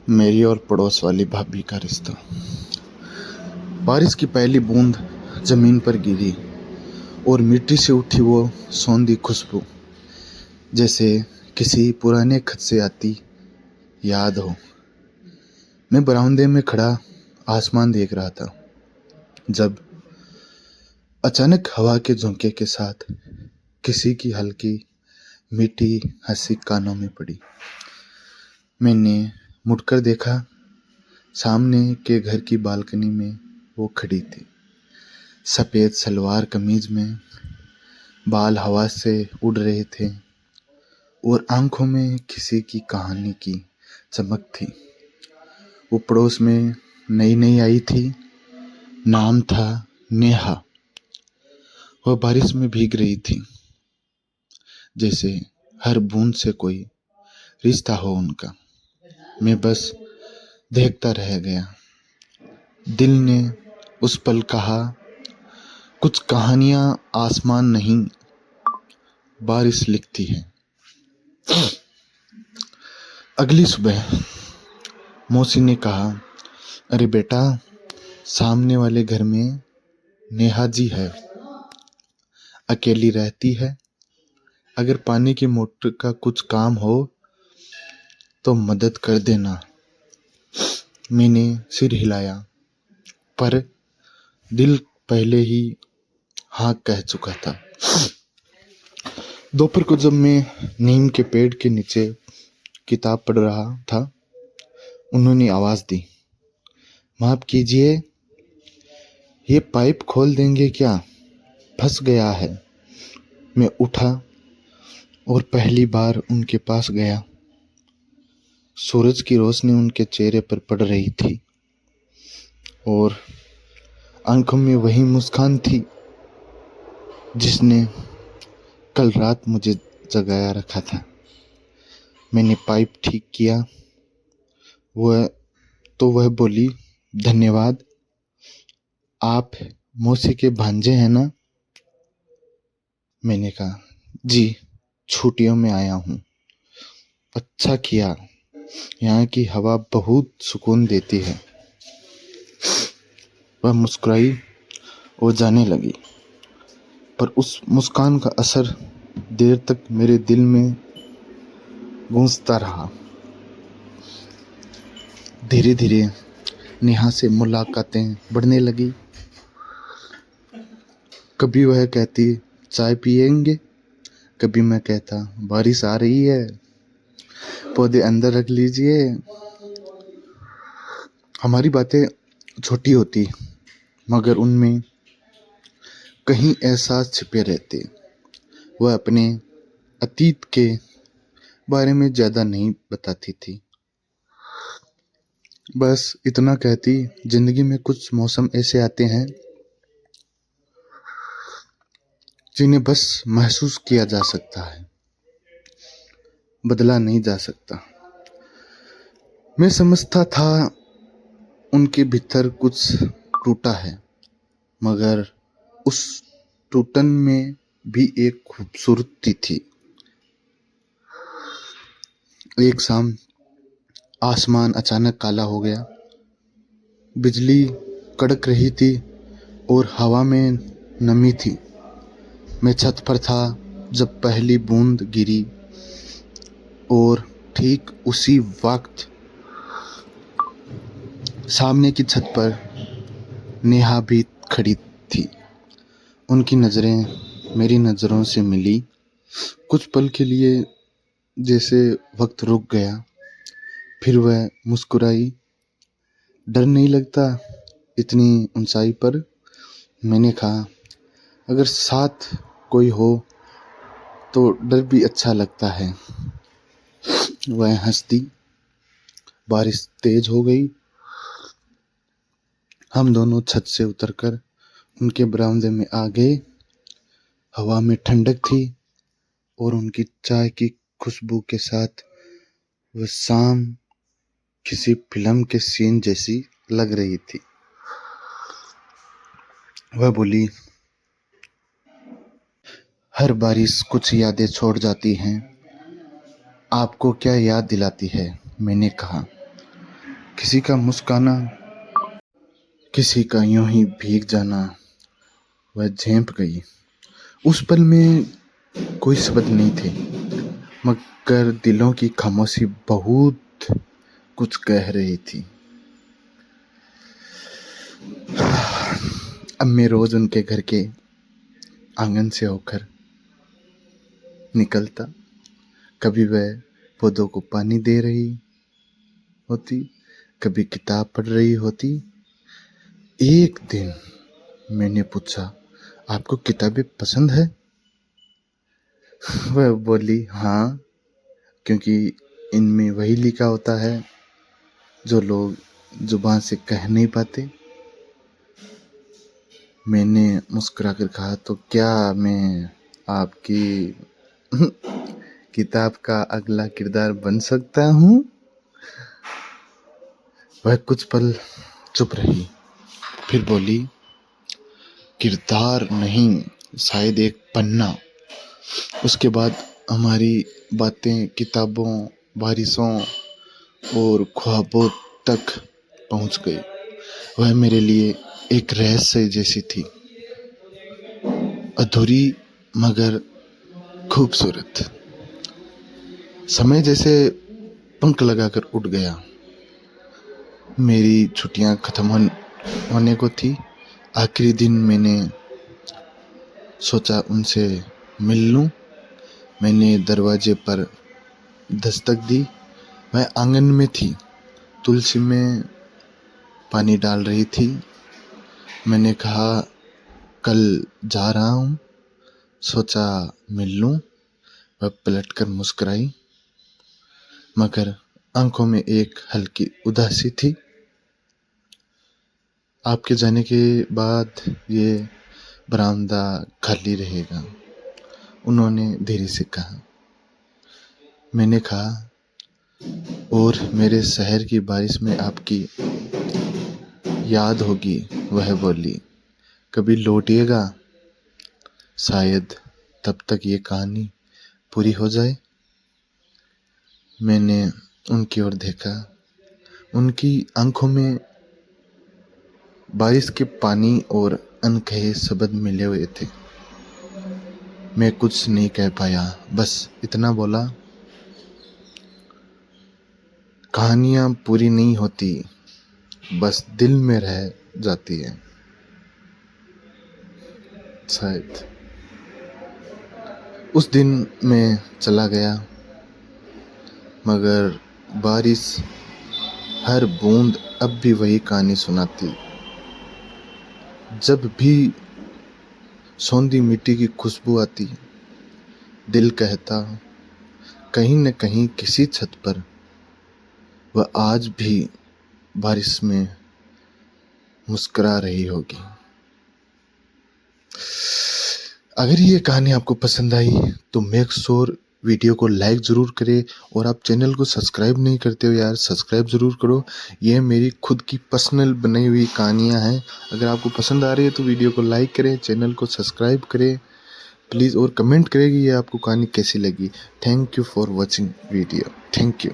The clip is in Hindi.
मेरी और पड़ोस वाली भाभी का रिश्ता। बारिश की पहली बूंद जमीन पर गिरी और मिट्टी से उठी वो सौंधी खुशबू, जैसे किसी पुराने खत से आती याद हो। मैं बरामदे में खड़ा आसमान देख रहा था जब अचानक हवा के झोंके के साथ किसी की हल्की मीठी हंसी कानों में पड़ी। मैंने मुड़कर देखा, सामने के घर की बालकनी में वो खड़ी थी, सफ़ेद सलवार कमीज में, बाल हवा से उड़ रहे थे और आंखों में किसी की कहानी की चमक थी। वो पड़ोस में नई नई आई थी, नाम था नेहा। वह बारिश में भीग रही थी, जैसे हर बूंद से कोई रिश्ता हो उनका। मैं बस देखता रह गया। दिल ने उस पल कहा, कुछ कहानियां आसमान नहीं, बारिश लिखती है। अगली सुबह मौसी ने कहा, अरे बेटा, सामने वाले घर में नेहा जी है, अकेली रहती है। अगर पानी की मोटर का कुछ काम हो तो मदद कर देना। मैंने सिर हिलाया, पर दिल पहले ही हाँ कह चुका था। दोपहर को जब मैं नीम के पेड़ के नीचे किताब पढ़ रहा था, उन्होंने आवाज़ दी, माफ़ कीजिए, ये पाइप खोल देंगे क्या, फंस गया है। मैं उठा और पहली बार उनके पास गया। सूरज की रोशनी उनके चेहरे पर पड़ रही थी और आंखों में वही मुस्कान थी जिसने कल रात मुझे जगाया रखा था। मैंने पाइप ठीक किया। वह बोली, धन्यवाद। आप मौसी के भांजे हैं ना? मैंने कहा, जी, छुट्टियों में आया हूँ। अच्छा किया, यहाँ की हवा बहुत सुकून देती है। वह मुस्कुराई और जाने लगी, पर उस मुस्कान का असर देर तक मेरे दिल में गूंजता रहा। धीरे धीरे नेहा से मुलाकातें बढ़ने लगी। कभी वह कहती, चाय पिएंगे? कभी मैं कहता, बारिश आ रही है, पौधे अंदर रख लीजिए। हमारी बातें छोटी होती, मगर उनमें कहीं एहसास छिपे रहते। वह अपने अतीत के बारे में ज़्यादा नहीं बताती थी, बस इतना कहती, जिंदगी में कुछ मौसम ऐसे आते हैं जिन्हें बस महसूस किया जा सकता है, बदला नहीं जा सकता। मैं समझता था उनके भीतर कुछ टूटा है, मगर उस टूटन में भी एक खूबसूरती थी। एक शाम आसमान अचानक काला हो गया, बिजली कड़क रही थी और हवा में नमी थी। मैं छत पर था जब पहली बूंद गिरी और ठीक उसी वक्त सामने की छत पर नेहा भी खड़ी थी। उनकी नज़रें मेरी नज़रों से मिली। कुछ पल के लिए जैसे वक्त रुक गया, फिर वह मुस्कुराई। डर नहीं लगता इतनी ऊंचाई पर? मैंने कहा, अगर साथ कोई हो तो डर भी अच्छा लगता है। वह हंस दी। बारिश तेज हो गई। हम दोनों छत से उतरकर उनके बरामदे में आ गए। हवा में ठंडक थी और उनकी चाय की खुशबू के साथ वह शाम किसी फिल्म के सीन जैसी लग रही थी। वह बोली, हर बारिश कुछ यादें छोड़ जाती हैं, आपको क्या याद दिलाती है? मैंने कहा, किसी का मुस्काना, किसी का यूं ही भीग जाना। वह झेंप गई। उस पल में कोई शब्द नहीं थे, मगर दिलों की खामोशी बहुत कुछ कह रही थी। अब मैं रोज उनके घर के आंगन से होकर निकलता। कभी वह पौधों को पानी दे रही होती, कभी किताब पढ़ रही होती। एक दिन मैंने पूछा, आपको किताबें पसंद है? वह बोली, हाँ, क्योंकि इनमें वही लिखा होता है जो लोग जुबान से कह नहीं पाते। मैंने मुस्कुराकर कहा, तो क्या मैं आपकी किताब का अगला किरदार बन सकता हूँ? वह कुछ पल चुप रही, फिर बोली, किरदार नहीं, शायद एक पन्ना। उसके बाद हमारी बातें किताबों, बारिशों और ख्वाबों तक पहुंच गई। वह मेरे लिए एक रहस्य जैसी थी, अधूरी मगर खूबसूरत। समय जैसे पंख लगाकर उड़ गया। मेरी छुट्टियां खत्म होने को थी। आखिरी दिन मैंने सोचा उनसे मिल लूं। मैंने दरवाजे पर दस्तक दी। वह आंगन में थी, तुलसी में पानी डाल रही थी। मैंने कहा, कल जा रहा हूँ, सोचा मिल लूं। वह पलटकर मुस्कुराई, मगर आंखों में एक हल्की उदासी थी। आपके जाने के बाद ये बरामदा खाली रहेगा, उन्होंने धीरे से कहा। मैंने कहा, और मेरे शहर की बारिश में आपकी याद होगी। वह बोली, कभी लौटिएगा, शायद तब तक ये कहानी पूरी हो जाए। मैंने उनकी ओर देखा। उनकी आंखों में बारिश के पानी और अनकहे शब्द मिले हुए थे। मैं कुछ नहीं कह पाया, बस इतना बोला, कहानियां पूरी नहीं होती, बस दिल में रह जाती है। शायद उस दिन मैं चला गया, मगर बारिश हर बूंद अब भी वही कहानी सुनाती। जब भी सौंधी मिट्टी की खुशबू आती, दिल कहता, कहीं न कहीं किसी छत पर वह आज भी बारिश में मुस्कुरा रही होगी। अगर ये कहानी आपको पसंद आई तो मेक श्योर वीडियो को लाइक ज़रूर करें, और आप चैनल को सब्सक्राइब नहीं करते हो यार, सब्सक्राइब ज़रूर करो। ये मेरी खुद की पर्सनल बनाई हुई कहानियाँ हैं। अगर आपको पसंद आ रही है तो वीडियो को लाइक करें, चैनल को सब्सक्राइब करें प्लीज़, और कमेंट करें कि ये आपको कहानी कैसी लगी। Thank you for watching video. Thank you.